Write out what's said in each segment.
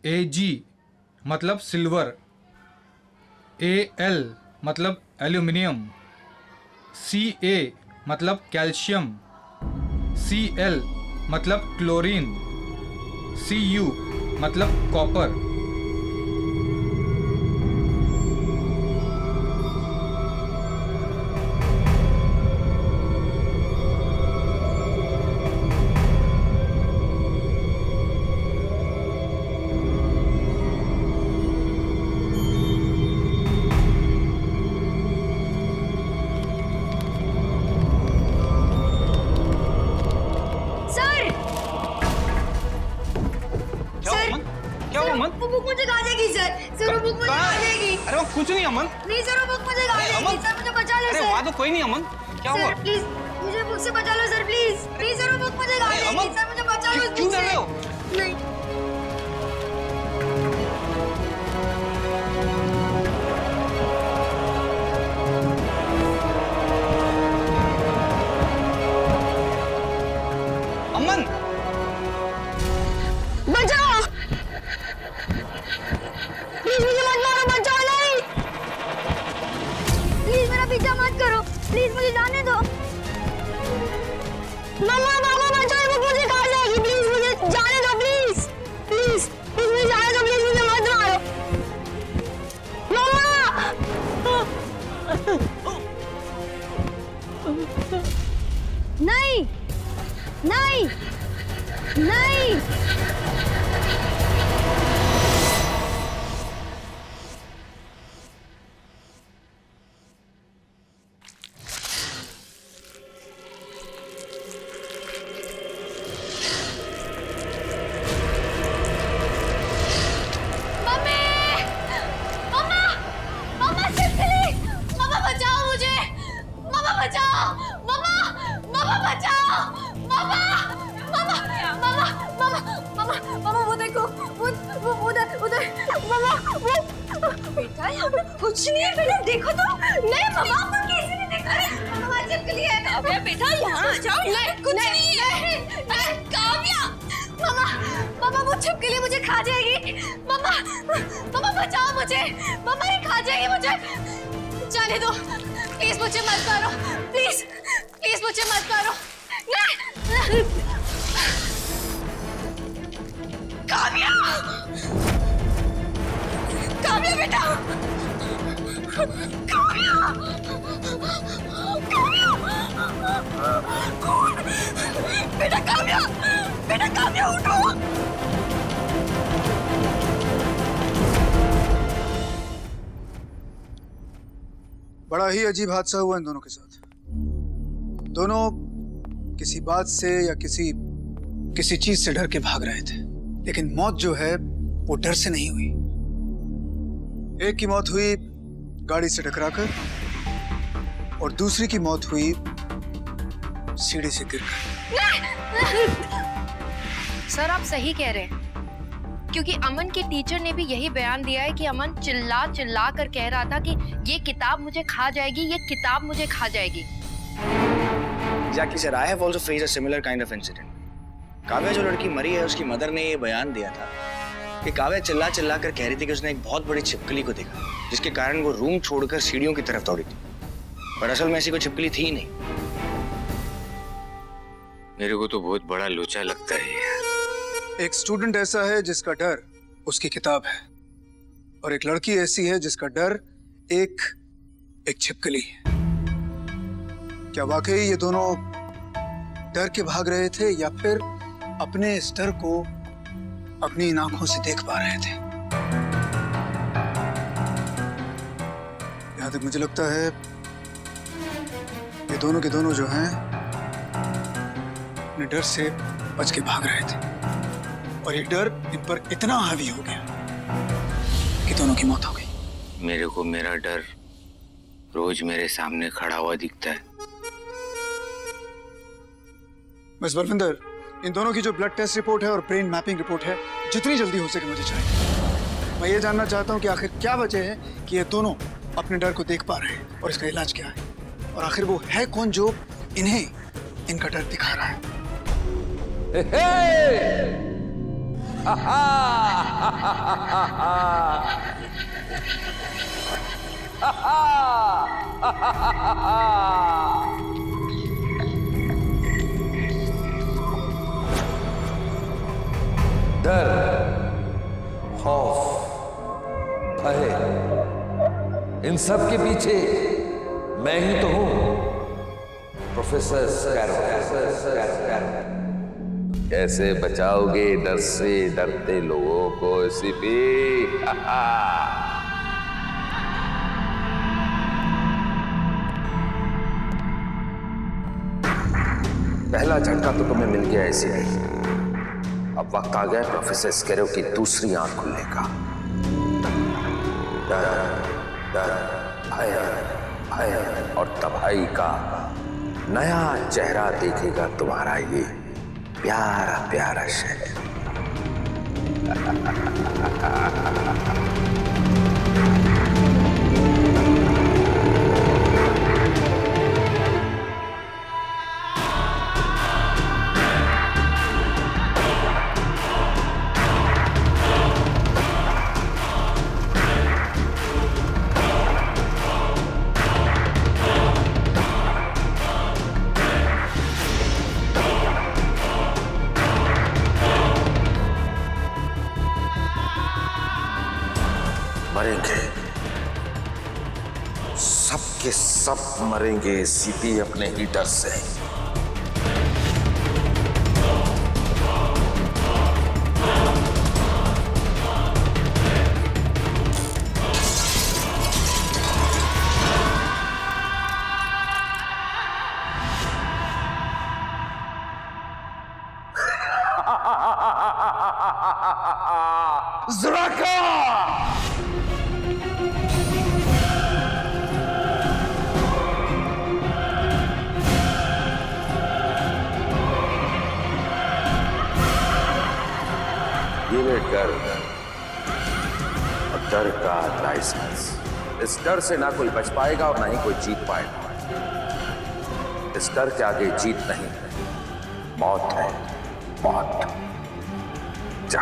AG मतलब silver, AL मतलब aluminium, CA मतलब कैल्शियम, CL मतलब क्लोरीन, CU मतलब कॉपर। वो बुक मुझे खा जाएगी सर। सर वो बुक मुझे खा जाएगी। अरे वो कुछ नहीं अमन। नहीं सर वो बुक मुझे खा जाएगी। सर मुझे बचा लो सर। अरे वहाँ तो कोई नहीं अमन। क्या हुआ? सर प्लीज मुझे बुक से बचा लो सर प्लीज। प्लीज सर वो बुक मुझे खा जाएगी। सर मुझे बचा लो। क्यों कर रहे हो? नहीं। अमन बचाओ प्लीज मुझे मत मारो। बचाओ नहीं प्लीज मेरा पीछा मत करो। प्लीज मुझे जाने दो। मम्मा मामा बचाओ वो मुझे खा जाएगी। प्लीज मुझे जाने दो। प्लीज प्लीज प्लीज मुझे जाने दो। प्लीज मुझे मत मारो मम्मा। नहीं नहीं नहीं। बेटा यहाँ पे कुछ नहीं है बेटा। देखो तो। नहीं मम्मा आपको किसी ने देखा है। मम्मा छिपकली है। अबे बेटा यहाँ आ जाओ। नहीं कुछ नहीं है। काव्या मम्मा मम्मा वो छिपकली मुझे खा जाएगी। मम्मा मम्मा बचाओ मुझे। मम्मा ये खा जाएगी मुझे। जाने दो प्लीज मुझे मत मारो। प्लीज प्लीज मुझे मत मारो। नहीं काव्या काव्या बेटा। काव्या काव्या बेटा। काव्या बेटा। काव्या उठो। बड़ा ही अजीब हादसा हुआ इन दोनों के साथ। दोनों किसी बात से या किसी चीज से डर के भाग रहे थे, लेकिन मौत जो है वो डर से नहीं हुई। एक की मौत हुई गाड़ी से टकराकर और दूसरी की मौत हुई सीढ़ी से गिरकर। सर आप सही कह रहे हैं, क्योंकि अमन के टीचर ने भी यही बयान दिया है कि अमन चिल्ला चिल्ला कर कह रहा था कि ये किताब मुझे खा जाएगी, ये किताब मुझे खा जाएगी। Exactly sir, I have also faced a similar kind of incident. Kavya जो लड़की मरी है उसकी मदर ने ये बयान दिया था कि काव्या चिल्ला चिल्ला कर कह रही थी कि उसने एक बहुत बड़ी छिपकली को देखा, जिसके कारण वो रूम छोड़कर सीढ़ियों की तरफ दौड़ी थी, पर असल में ऐसी कोई छिपकली थी ही नहीं। मेरे को तो बहुत बड़ा लोचा लगता है यार। एक स्टूडेंट ऐसा है जिसका डर उसकी किताब है, और एक लड़की ऐसी है जिसका डर एक छिपकली है। क्या वाकई ये दोनों डर के भाग रहे थे या फिर अपने इस डर को अपनी इन आंखों से देख पा रहे थे? यहां तक मुझे लगता है ये दोनों के दोनों जो हैं अपने डर से बच के भाग रहे थे, और ये डर इन पर इतना हावी हो गया कि दोनों की मौत हो गई। मेरे को मेरा डर रोज मेरे सामने खड़ा हुआ दिखता है। मिस बलविंदर, इन दोनों की जो ब्लड टेस्ट रिपोर्ट है और ब्रेन मैपिंग रिपोर्ट है, जितनी जल्दी हो सके मुझे चाहिए। मैं ये जानना चाहता हूँ कि आखिर क्या वजह है कि ये दोनों अपने डर को देख पा रहे हैं और इसका इलाज क्या है, और आखिर वो है कौन जो इन्हें इनका डर दिखा रहा है। डर, खौफ, भय, इन सब के पीछे मैं ही तो हूं, प्रोफेसर स्कैरो। कैसे बचाओगे डर से डरते लोगों को एसीपी? पहला झटका तो तुम्हें मिल गया एसीपी। अब वक्त आ गया प्रोफेसर स्कैरो की दूसरी आंख खुलने का। डर, डर, भय, भय और तबाही का नया चेहरा देखेगा तुम्हारा ये प्यारा प्यारा शहर। मरेंगे, सबके सब मरेंगे सीपी अपने ही डर से। ज़राका! ये डर और डर का लाइसेंस। इस डर से ना कोई बच पाएगा और ना ही कोई जीत पाएगा। इस डर के आगे जीत नहीं, मौत है, मौत। जा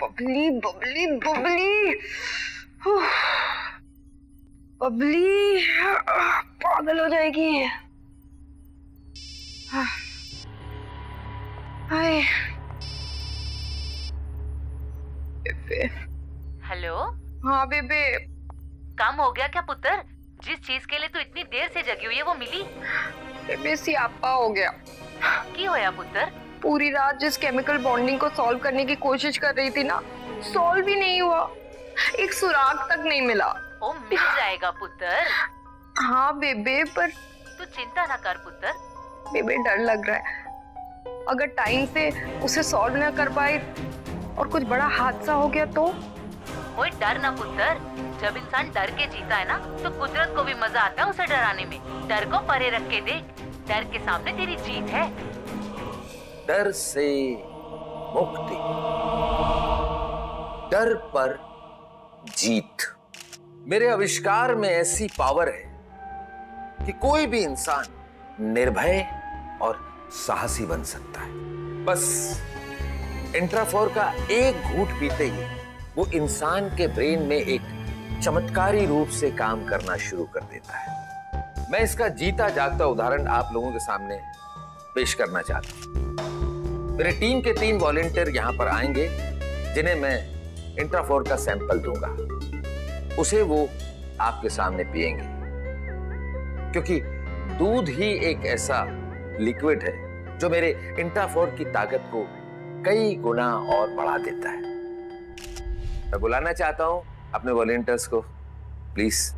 बबली बबली बबली बबली पागल हो जाएगी। Hi hello. हाँ बेबे। काम हो गया क्या पुत्र? जिस चीज के लिए तू इतनी देर से जगी हुई है वो मिली? बेबे सियापा हो गया। की होया पुत्र? पूरी रात जिस केमिकल बॉन्डिंग को सॉल्व करने की कोशिश कर रही थी ना, सॉल्व ही नहीं हुआ। एक सुराग तक नहीं मिला। ओ मिल जाएगा पुत्र। हाँ बेबे, पर तू चिंता ना कर पुत्र। बेबे डर लग रहा है, अगर टाइम से उसे सॉल्व ना कर पाए और कुछ बड़ा हादसा हो गया तो? कोई डर ना पुत्र, जब इंसान डर के जीता है ना तो कुदरत को भी मजा आता है उसे डराने में। डर को परे रख के देख, डर के सामने तेरी जीत है। डर से मुक्ति, डर पर जीत। मेरे आविष्कार में ऐसी पावर है कि कोई भी इंसान निर्भय और साहसी बन सकता है। बस इंट्राफोर का एक घूंट पीते ही वो इंसान के ब्रेन में एक चमत्कारी रूप से काम करना शुरू कर देता है। मैं इसका जीता जागता उदाहरण आप लोगों के सामने पेश करना चाहता हूं। मेरे टीम के 3 वॉलंटियर यहां पर आएंगे जिन्हें मैं इंट्राफोर का सैंपल दूंगा। उसे वो आपके सामने पिएंगे, क्योंकि दूध ही एक ऐसा लिक्विड है जो मेरे इंट्राफोर की ताकत को कई गुना और बढ़ा देता है। मैं बुलाना चाहता हूं अपने वॉलंटियर्स को, प्लीज।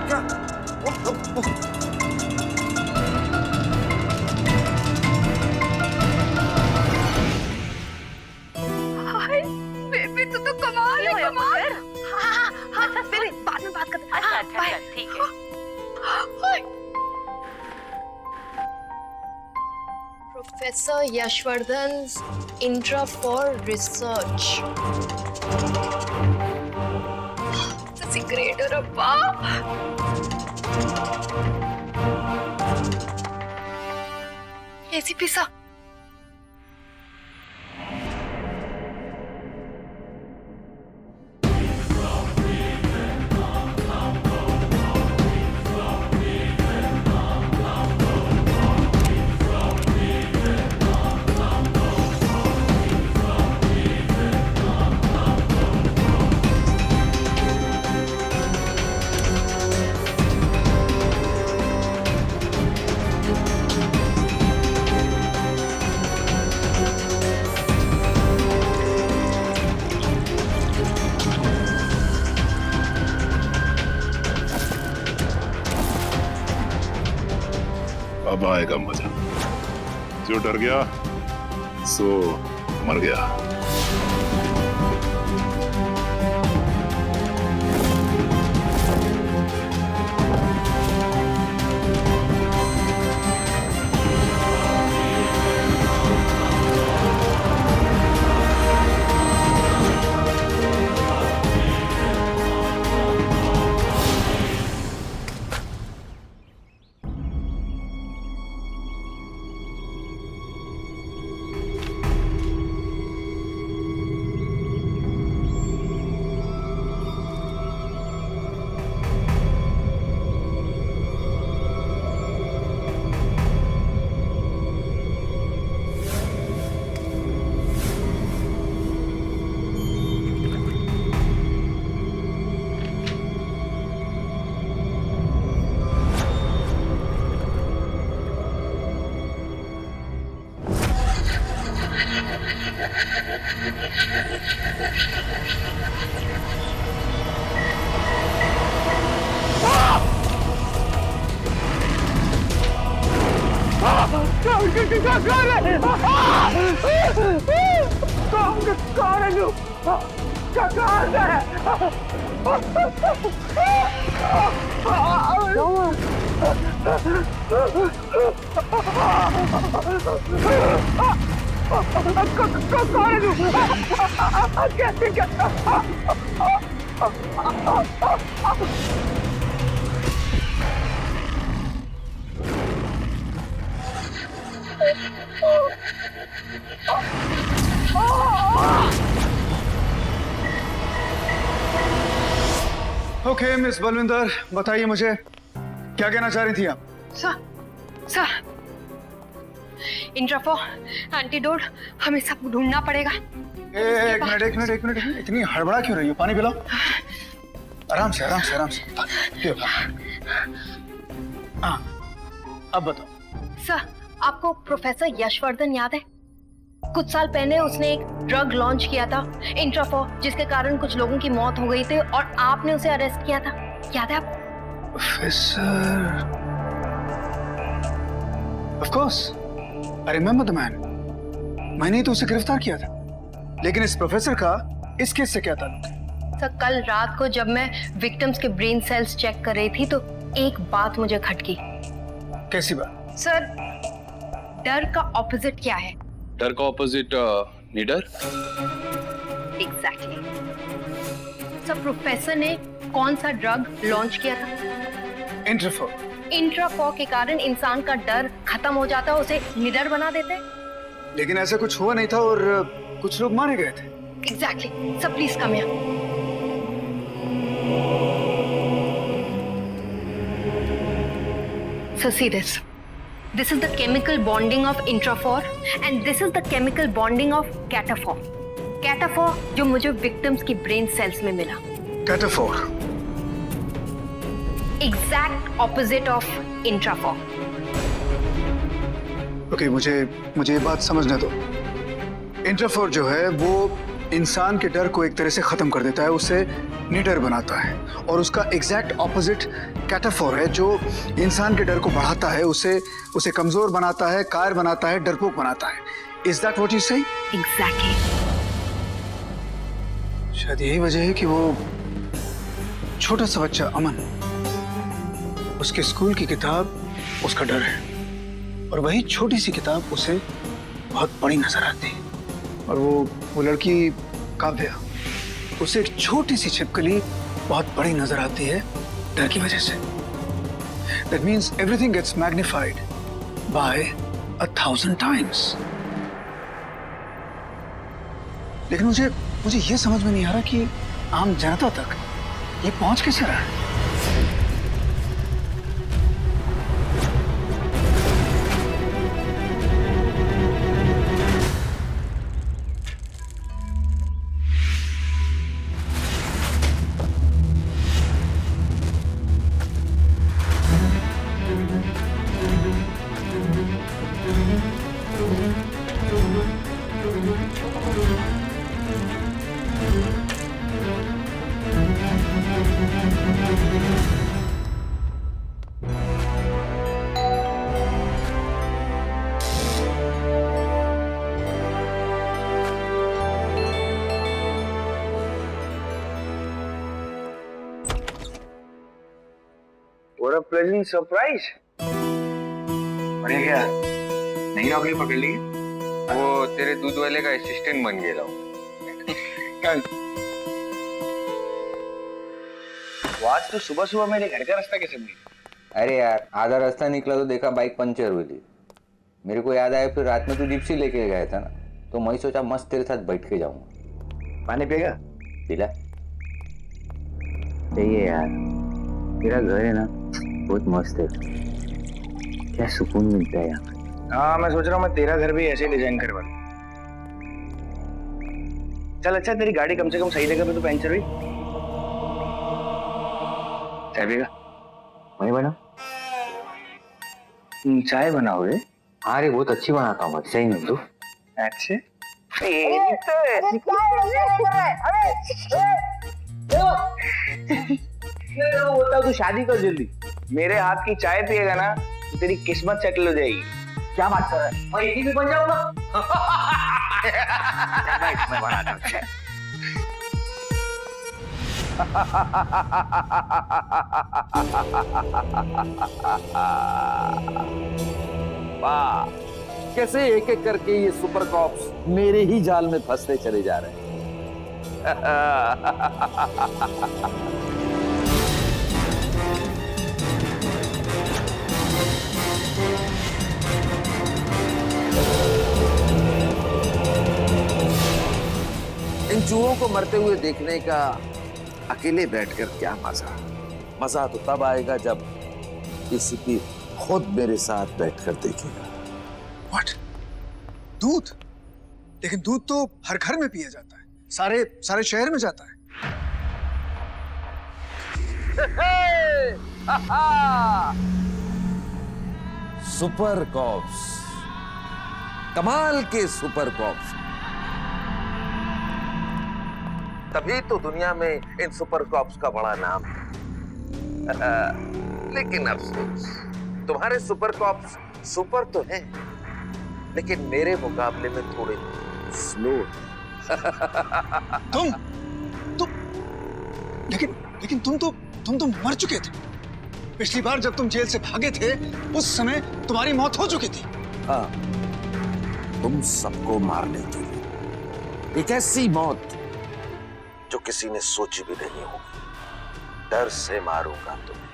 क्या? हाय बेबी तू तो कमाल है कमाल। हाँ बेबी बाद में बात करते हैं। अच्छा अच्छा चल, ठीक है। Professor Yashwardhan's Intra for Research. That's a great Rabba. ACP sir. अब आएगा मजा। जो डर गया सो मर गया। ओके मिस बलविंदर, बताइए मुझे क्या कहना चाह रही थी आप? सर इंट्राफो एंटीडोट हमें सब ढूंढना पड़ेगा। एक मिनट, इतनी हड़बड़ा क्यों रही हो? पानी पिलाओ। आराम से पियो। हाँ, अब बताओ। सर आपको प्रोफेसर यशवर्धन याद है? कुछ साल पहले उसने एक ड्रग लॉन्च किया था इंट्राफो, जिसके कारण कुछ लोगों की मौत हो गई थी और आपने उसे अरेस्ट किया था, याद है आपको? Professor, of course I remember the man. मैंने ही तो उसे गिरफ्तार किया था। लेकिन इस प्रोफेसर का इस केस से क्या ताल्लुक है? सर कल रात को जब मैं विक्टिम्स के ब्रेन सेल्स चेक कर रही थी तो एक बात मुझे खटकी। कैसी बात? सर डर का ऑपोजिट क्या है? डर का ऑपोजिट निडर। एग्जैक्टली। सर प्रोफेसर ने कौन सा ड्रग लॉन्च किया था? इंट्राफो। इंट्राफो के कारण इंसान का डर खत्म हो जाता है, उसे निडर बना देते हैं। लेकिन ऐसा कुछ हुआ नहीं था और कुछ लोग मारे गए थे। Exactly. Sir please come here. So see this. This is the chemical bonding of intraphore and this is the chemical bonding of cataphore. Cataphore जो मुझे victims की brain cells में मिला. कैटाफोर। Exact opposite of intraphore. Okay, मुझे ये बात समझने दो। इंट्राफोर जो है वो इंसान के डर को एक तरह से खत्म कर देता है, उसे निडर बनाता है। और उसका एग्जैक्ट ऑपोजिट कैटाफोर है जो इंसान के डर को बढ़ाता है, उसे कमजोर बनाता है, कायर बनाता है, डरपोक बनाता है। इज दैट व्हाट यू से? एग्जैक्टली। शायद यही वजह है कि वो छोटा सा बच्चा अमन, उसके स्कूल की किताब उसका डर है, और वही छोटी सी किताब उसे बहुत बड़ी नजर आती है। और वो लड़की काव्या, उसे एक छोटी सी छिपकली बहुत बड़ी नजर आती है डर की वजह से। That means everything gets magnified by 1,000 times. लेकिन मुझे ये समझ में नहीं आ रहा कि आम जनता तक ये पहुंच कैसे रहा है। What a pleasant surprise. बढ़िया क्या? नई नौकरी पकड़ ली? वो तेरे दूध वाले का असिस्टेंट बन गया हूँ। आज तो सुबह सुबह मेरे घर का रास्ता कैसे मिला? अरे यार, आधा रास्ता निकला तो देखा बाइक पंचर हुई थी। मेरे को याद आया फिर रात में तू जिप्सी लेके गया था ना, तो मैं सोचा मस्त तेरे साथ बैठ के जाऊंगा। पानी पिएगा? पिला चाहिए यार, तेरा घर है ना बहुत मस्त है, क्या सुकून मिलता है यहाँ। हाँ, मैं सोच रहा हूँ मैं तेरा घर भी ऐसे डिजाइन करवा लूं। चल अच्छा, तेरी गाड़ी कम से कम सही जगह पे तो पंचर हुई। चाय पिएगा? वही बना चाय बनाओगे? हाँ रे, बहुत अच्छी बनाता हूँ, सही नहीं तू? अच्छा, बोलता तू शादी कर जल्दी। मेरे हाथ की चाय पिएगा ना तो तेरी किस्मत सेटल हो जाएगी। क्या बात कर रहा है? मैं इसी भी बन जाऊंगा। मैं बनाता हूँ चाय। वाह, कैसे एक एक करके ये सुपर कॉप्स मेरे ही जाल में फंसते चले जा रहे हैं। इन चूहों को मरते हुए देखने का अकेले बैठकर क्या मजा तो तब आएगा जब एसीपी खुद मेरे साथ बैठकर देखेगा। What? दूध? लेकिन दूध तो हर घर में पिया जाता है, सारे शहर में जाता है। सुपर कॉप्स, कमाल के सुपर कॉप्स, तभी तो दुनिया में इन सुपर कॉप्स का बड़ा नाम है। लेकिन अफसोस, तुम्हारे सुपर कॉप्स सुपर तो हैं, लेकिन मेरे मुकाबले में थोड़े स्लो। लेकिन तुम तो मर चुके थे। पिछली बार जब तुम जेल से भागे थे उस समय तुम्हारी मौत हो चुकी थी। हाँ, तुम सबको मारने के लिए एक ऐसी मौत जो किसी ने सोची भी नहीं होगी। डर से मारूंगा तुम्हें।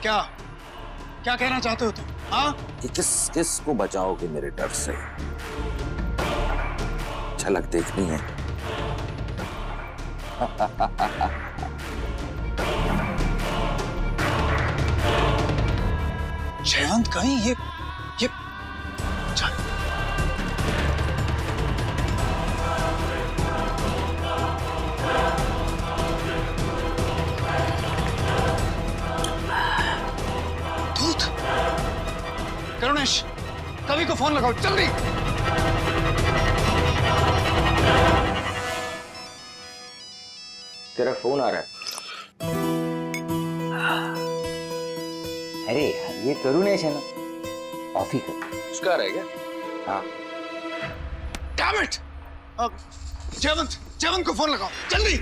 क्या कहना चाहते हो तुम? हाँ, कि किस को बचाओगे मेरे डर से? झलक देखनी है? जयवंत कहीं ये दूध। करुणेश, कवि को फोन लगाओ जल्दी। तेरा फोन आ रहा है। अरे यार ये करुणेश है ना, ऑफ ही कर। उसका रह गया। हाँ Damn it! जयवंत को फोन लगाओ जल्दी।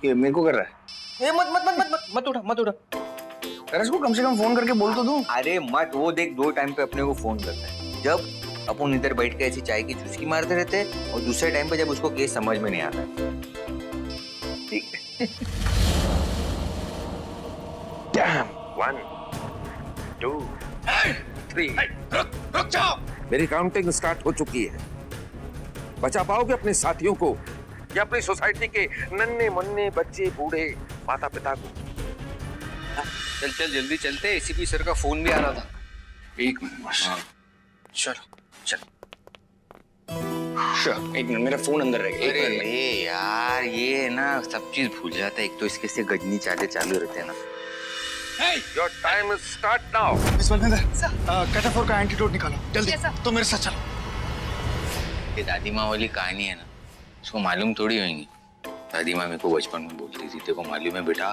ये मेरे को कर रहा है। ए, मत उठा। अरे इसको कम से कम फोन करके बोल तो दूं। अरे मत, वो देख 2 टाइम पे अपने को फोन करता है। जब अपन इधर बैठ के ऐसी चाय की चुस्की मारते रहते हैं, और दूसरे टाइम पे जब उसको केस समझ में नहीं आता है। Damn! 1, 2, 3. रुक जाओ। मेरी काउंटिंग स्टार्ट हो चुकी है। बचा पाओगे अपने साथियों को या अपनी सोसाइटी के नन्हे मुन्ने बच्चे बूढ़े माता पिता को? चल जल्दी चलते, एसीपी सर का फोन भी आ रहा था। 1 मिनट बस। चलो चल। एक मिनट, मेरा फोन अंदर रहेगा। एक मिनट में। अरे यार ये ना सब चीज भूल जाता है। एक तो इसके से गजनी चाले चालू रहते हैं ना। Your time is start now. Miss Balwinder, कैटाफोर का एंटीडोट निकालो जल्दी। तो मेरे साथ चलो। ये दादी माँ वाली कहानी है ना, उसको मालूम थोड़ी होगी। दादी माँ मेरे को बचपन में बोलती थी, तेरे को मालूम है बेटा,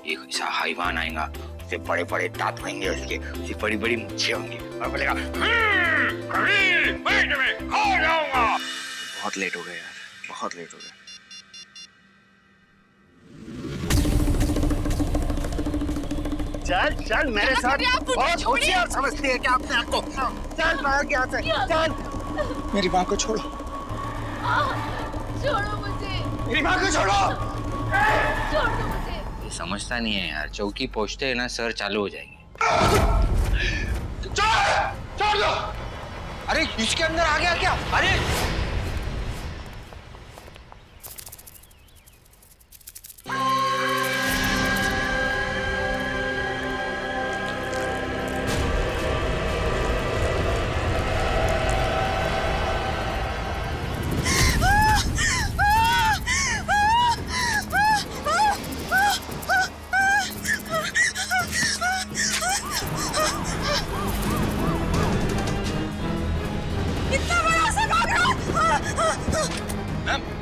एक ऐसा हैवान आएगा, उससे बड़े बड़े दांत होंगे, उसकी बड़ी बड़ी मूंछें होंगी, और बोलेगा कभी मैं तुम्हें खा जाऊंगा। बहुत लेट हो गया यार, बहुत लेट हो गया। चल मेरे साथ। बहुत होशियार समझती है क्या अपने आप को? चल बाहर के यहाँ से चल। मेरी माँ को छोड़ो। छोड़ो मुझे, मेरी माँ को छोड़ो। छोड़ दो मुझे। ये समझता नहीं है यार, चौकी पहुंचते है ना सर चालू हो जाएंगे। छोड़ दो। अरे इसके अंदर आ गया क्या? अरे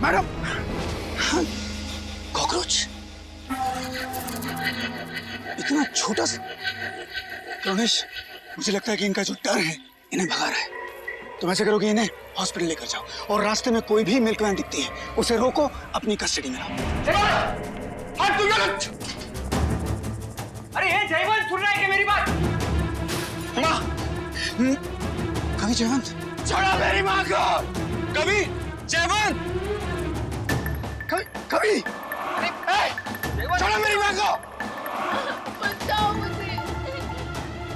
मैडम, कॉकरोच इतना छोटा सा। करुणेश, मुझे लगता है कि इनका जो डर है इन्हें भगा रहा है। तुम ऐसा करो कि इन्हें हॉस्पिटल लेकर जाओ, और रास्ते में कोई भी मिल्कमैन दिखती है उसे रोको, अपनी कस्टडी में लाओ। अरे ये जयवंत सुन रहा है क्या मेरी बात? माँ, कभी जयवंत, छोड़ो मेरी माँ को। कभी जयवंत, कभी छोड़ो मेरी माँ को। बचाओ मुझे।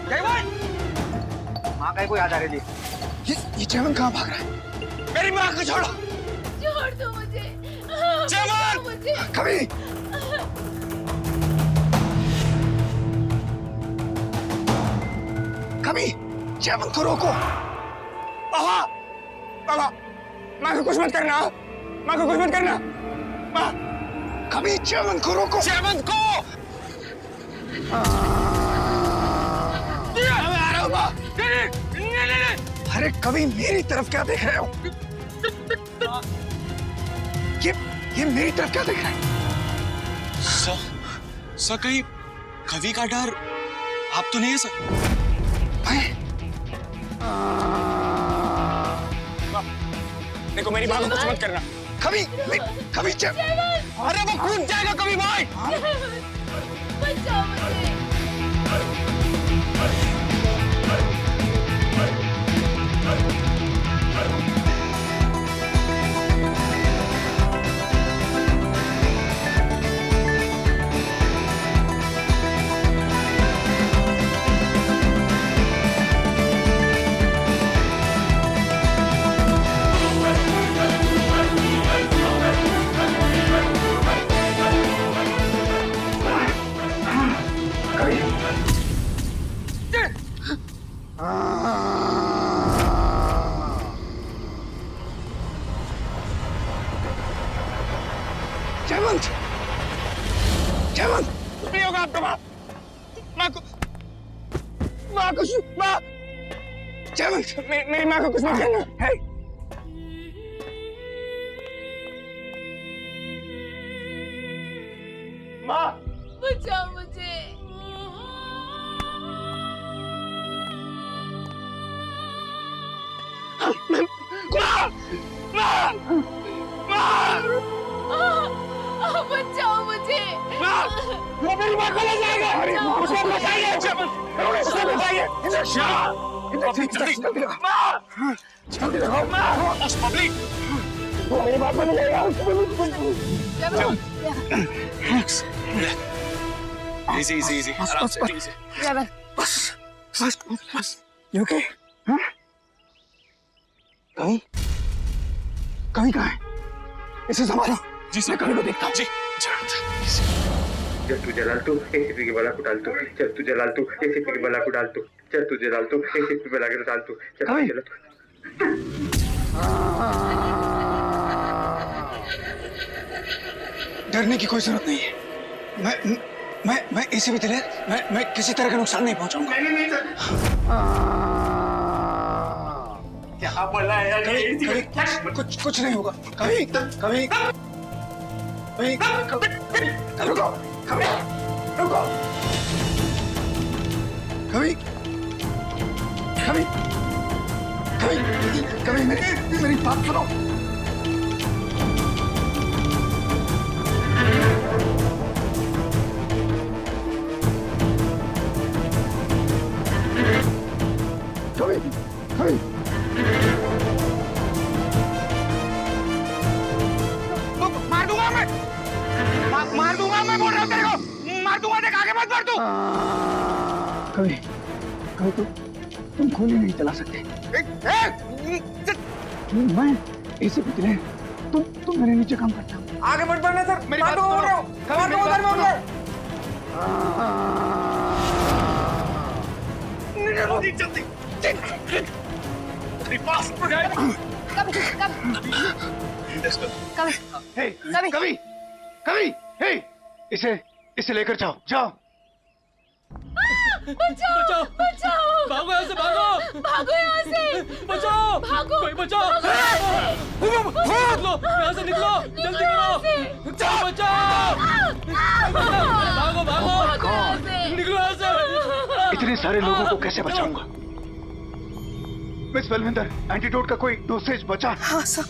जयवंत, माँ का को याद आ रही थी। ये जयवंत कहाँ भाग रहा है? मेरी माँ को छोड़ो। छोड़ दो मुझे। जयवंत, मुझे। कभी जयवंत को रोको। बाबा, माँ को कुछ मत करना। माँ को कुछ मत करना। माँ, कभी जयवंत को रोको। जयवंत को। मैं आ रहा हूँ माँ। नहीं। अरे कभी मेरी तरफ क्या देख रहे हो? ये मेरी तरफ क्या देख रहे हैं? सर कहीं कवि का डर आप तो नहीं है सर? देखो मेरी माँ को कुछ मत करना। कभी अरे वो कूद जाएगा कभी भाई। बचाओ मुझे। जयवंत, नहीं होगा आपका माँ। जयवंत, मेरी माँ को कुछ मत करना। माँ। बचाओ मुझे। बचाओ मुझे। वो मेरी माँ को ले जाएगा। उसे बचाइए। उसे बचाइए। जल्दी लगाओ। पब्लिक। वो मेरी माँ को ले जाएगा। इजी आराम से इजी। बस यू ओके? हाँ? कभी कहाँ है? इसे संभालो। जी सर, कभी को देखता हूँ। जी। चल तू जलाल तू एसीपी के बला को डाल तू। चल तू जलाल तू एसीपी के बला को डाल तू। चल तू जलाल तू एसीपी बला को डाल तू। चल चलो तू। डरने की कोई जरूरत नहीं है। मैं एसीपी दिलेर, मैं किसी तरह का नुकसान नहीं पहुंचाऊंगा। नहीं क्या बोला यार? कुछ नहीं होगा। कभी रुको। कभी मेरी बात सुनो। कभी मार दूंगा मैं बोल रहा हूँ तेरे को। मार दूंगा, देख आगे मत बढ़ तू। कभी तुम गोली नहीं चला सकते। मैं एसीपी दिलेर, तुम मेरे नीचे काम करता हूँ। आगे मत बढ़ना सर। मेरी बात सुनो। जल्दी कभी इसे लेकर जाओ। बचाओ। भागो यहाँ से, भागो यहाँ से। बचाओ। भागो। कोई बचाओ। यहाँ से निकलो, जल्दी करो। बचाओ। भागो। निकलो यहाँ से। इतने सारे लोगों को कैसे बचाऊंगा? मिस बलविंदर, एंटीडोट का कोई डोसेज बचा? हाँ सब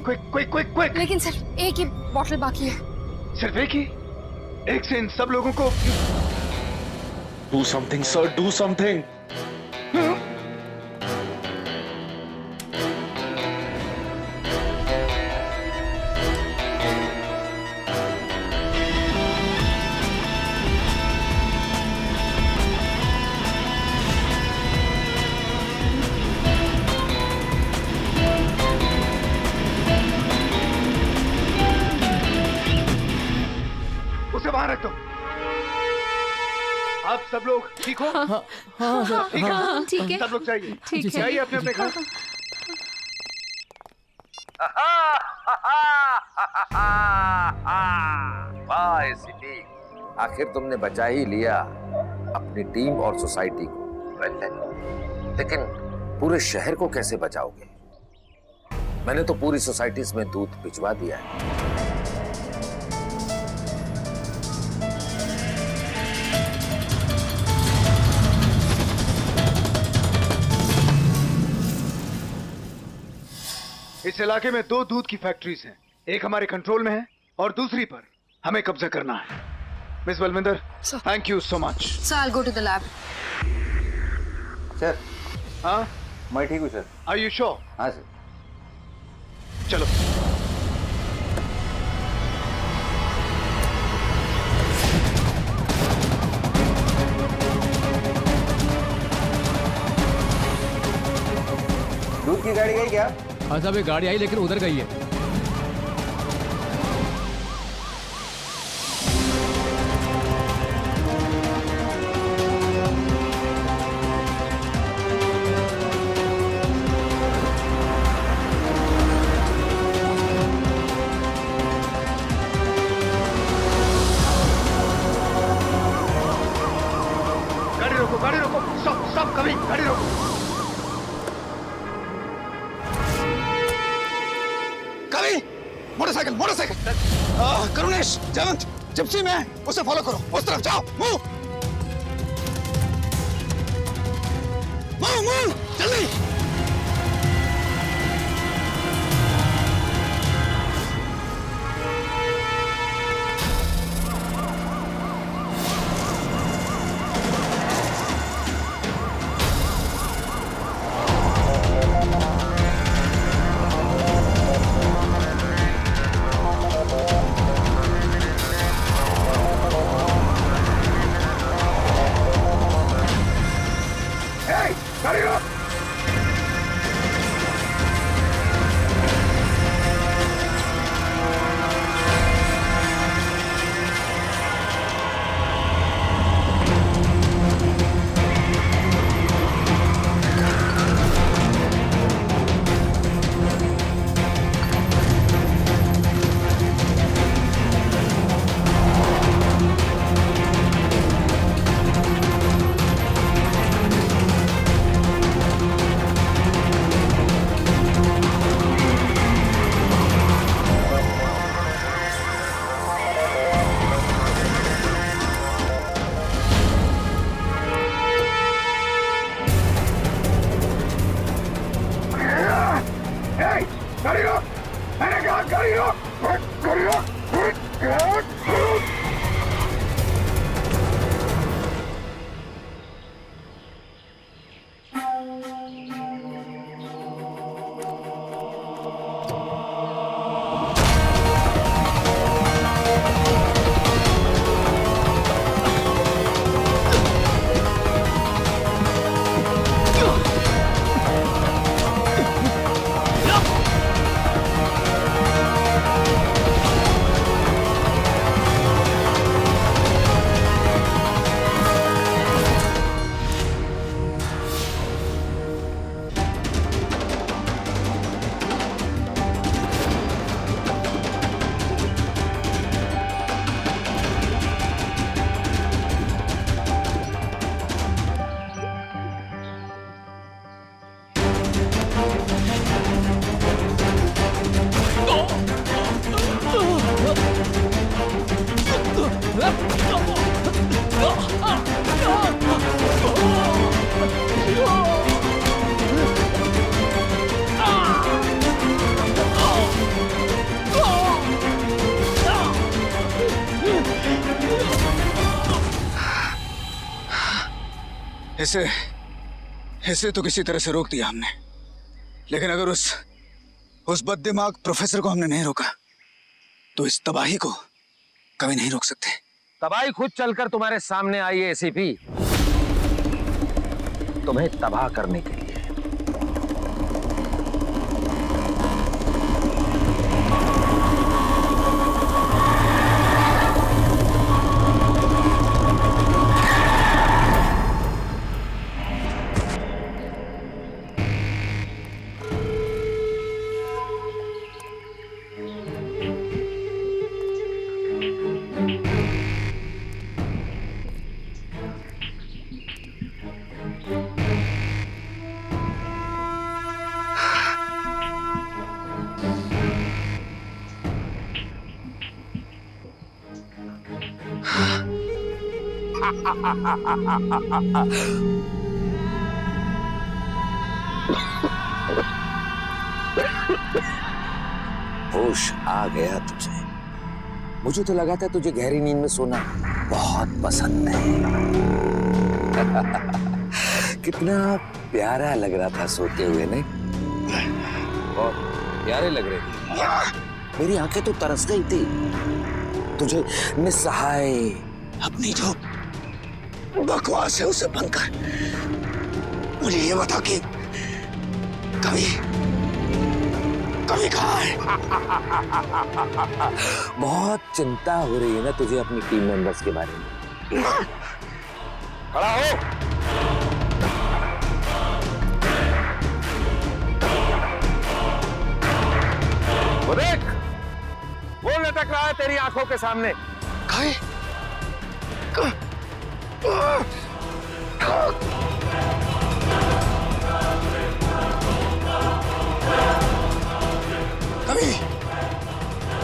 क्विक। लेकिन सिर्फ एक ही बॉटल बाकी है। सिर्फ एक ही? एक से इन सब लोगों को? Do something sir, do something. उसे बाहर रख दो। आप सब लोग ठीक हो? ठीक है। सब लोग चाहिए अपने अपने घर। वाह एसीपी, आखिर तुमने बचा ही लिया अपनी टीम और सोसाइटी को। लेकिन पूरे शहर को कैसे बचाओगे? मैंने तो पूरी सोसाइटीज में दूध भिजवा दिया है। इस इलाके में 2 दूध की फैक्ट्रीज हैं। एक हमारे कंट्रोल में है और दूसरी पर हमें कब्जा करना है। Miss Balvinder, thank you so much. So I'll go to the lab. Sir हाँ, मैं ठीक हूँ सर। Are you sure? हाँ सर। चलो। दूध की गाड़ी गई क्या? हाँ साहब, एक गाड़ी आई लेकिन उधर गई है। गाड़ी रोको। सब कभी गाड़ी रोको। कभी मोटरसाइकिल। करुणेश, जयवंत, जिप्सी में है, उसे फॉलो करो, उस तरफ जाओ, मूव मूव मूव, जल्दी। इसे तो किसी तरह से रोक दिया हमने, लेकिन अगर उस बददिमाग प्रोफेसर को हमने नहीं रोका तो इस तबाही को कभी नहीं रोक सकते। तबाही खुद चलकर तुम्हारे सामने आई है एसीपी, तुम्हें तबाह करने के लिए। होश आ गया तुझे। मुझे तो लगा था तुझे गहरी नींद में सोना बहुत पसंद है। कितना प्यारा लग रहा था सोते हुए, नहीं? और प्यारे लग रहे थे। मेरी आंखें तो तरस गई थी तुझे निस्सहाय। अपनी जो बकवास है उसे बंद कर। मुझे ये बता कि कभी कहाँ है? बहुत चिंता हो रही है ना तुझे अपनी टीम मेंबर्स के बारे में। खड़ा हो। वो देख, वो लटक रहा है तेरी आंखों के सामने। कहीं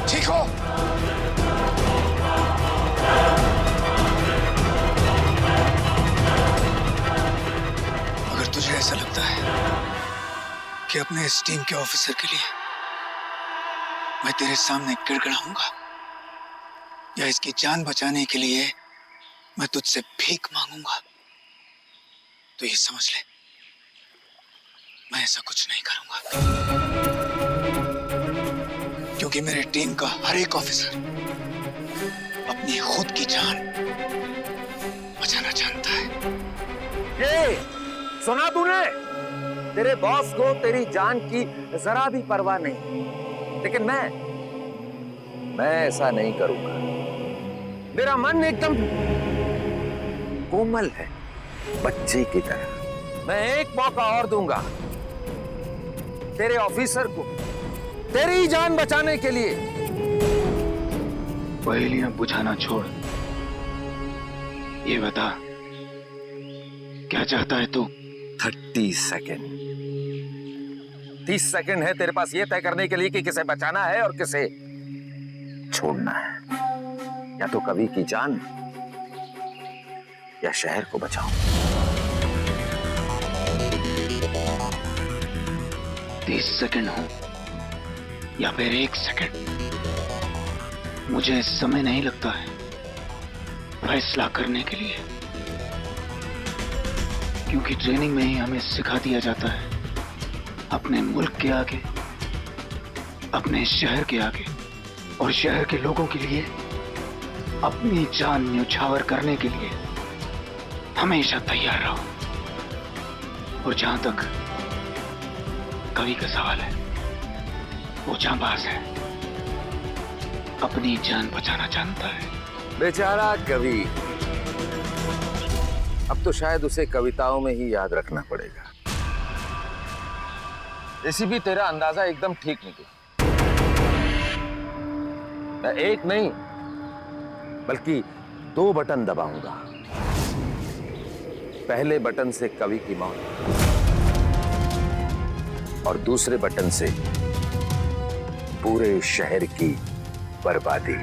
ठीक हो? कि अपने इस टीम के ऑफिसर के लिए मैं तेरे सामने गिड़गिड़ाऊंगा या इसकी जान बचाने के लिए मैं तुझसे भीख मांगूंगा, तो ये समझ ले मैं ऐसा कुछ नहीं करूंगा, क्योंकि मेरे टीम का हर एक ऑफिसर अपनी खुद की जान बचाना जानता है। ये सुना तूने? तेरे बॉस को तेरी जान की जरा भी परवाह नहीं, लेकिन मैं ऐसा नहीं करूंगा। मेरा मन एकदम कोमल है, बच्चे की तरह। मैं एक मौका और दूंगा तेरे ऑफिसर को तेरी जान बचाने के लिए। पहेलियां बुझाना छोड़, ये बता क्या चाहता है तू? 30 सेकेंड। 30 सेकेंड है तेरे पास ये तय करने के लिए कि किसे बचाना है और किसे छोड़ना है। या तो कवि की जान या शहर को बचाओ। 30 सेकंड हो या फिर 1 सेकंड, मुझे समय नहीं लगता है फैसला करने के लिए, क्योंकि ट्रेनिंग में ही हमें सिखा दिया जाता है अपने मुल्क के आगे, अपने शहर के आगे और शहर के लोगों के लिए अपनी जान न्यौछावर करने के लिए हमेशा तैयार रहो। और जहां तक कवि का सवाल है, वो जांबाज है, अपनी जान बचाना जानता है। बेचारा कवि, अब तो शायद उसे कविताओं में ही याद रखना पड़ेगा। ऐसी भी तेरा अंदाजा एकदम ठीक निकला। मैं एक नहीं बल्कि 2 बटन दबाऊंगा। पहले बटन से कवि की मौत और दूसरे बटन से पूरे शहर की बर्बादी।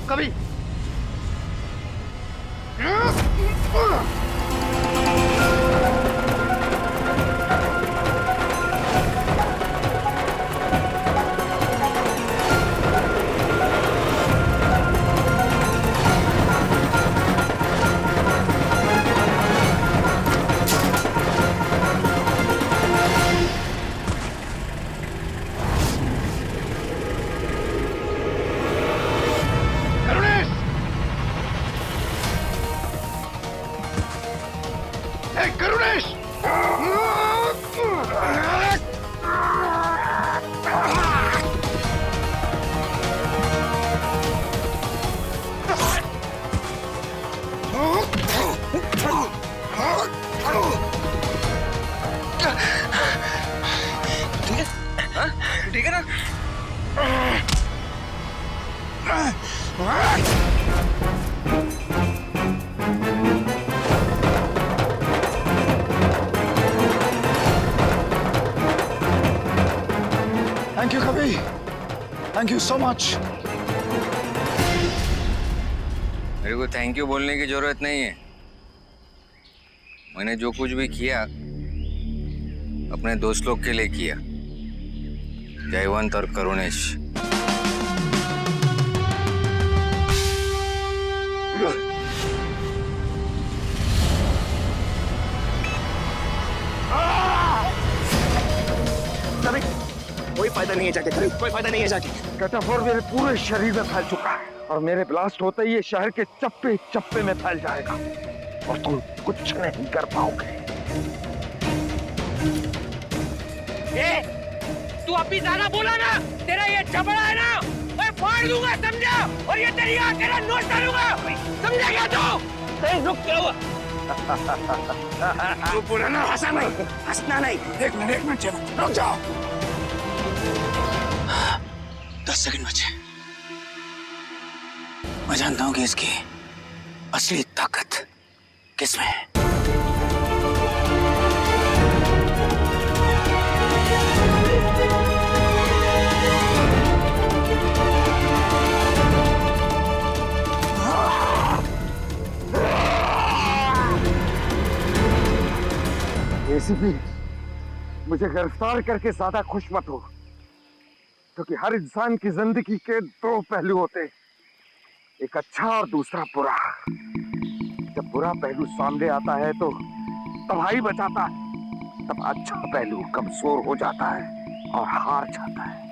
कवि ठीक है ना? थैंक यू कवि, थैंक यू सो मच। मेरे को थैंक यू बोलने की जरूरत नहीं है। मैंने जो कुछ भी किया अपने दोस्त लोग के लिए किया, जयवंत और करुणेश। कोई फायदा नहीं है जाके, कोई फायदा नहीं है जाके। कैटाफोर मेरे पूरे शरीर में फैल चुका है और मेरे ब्लास्ट होते ही ये शहर के चप्पे चप्पे में फैल जाएगा और तुम कुछ नहीं कर पाओगे। तू अभी ज्यादा बोला ना, तेरा ये जबड़ा है ना मैं फाड़ दूंगा, समझा? और ये तेरी आंख तेरा नोच डालूंगा, समझा क्या तू? रुक, क्या हुआ? तू पुराना हंसा नहीं, हंसना नहीं। एक मिनट चलो, रुक जाओ। 10 सेकंड बचे। मैं जानता हूं कि इसकी असली ताकत किसमें है। एसीपी, मुझे गिरफ्तार करके ज्यादा खुश मत हो, क्योंकि हर इंसान की जिंदगी के दो पहलू होते हैं, एक अच्छा और दूसरा बुरा। जब बुरा पहलू सामने आता है तो तबाही बचाता है, तब अच्छा पहलू कमजोर हो जाता है और हार जाता है।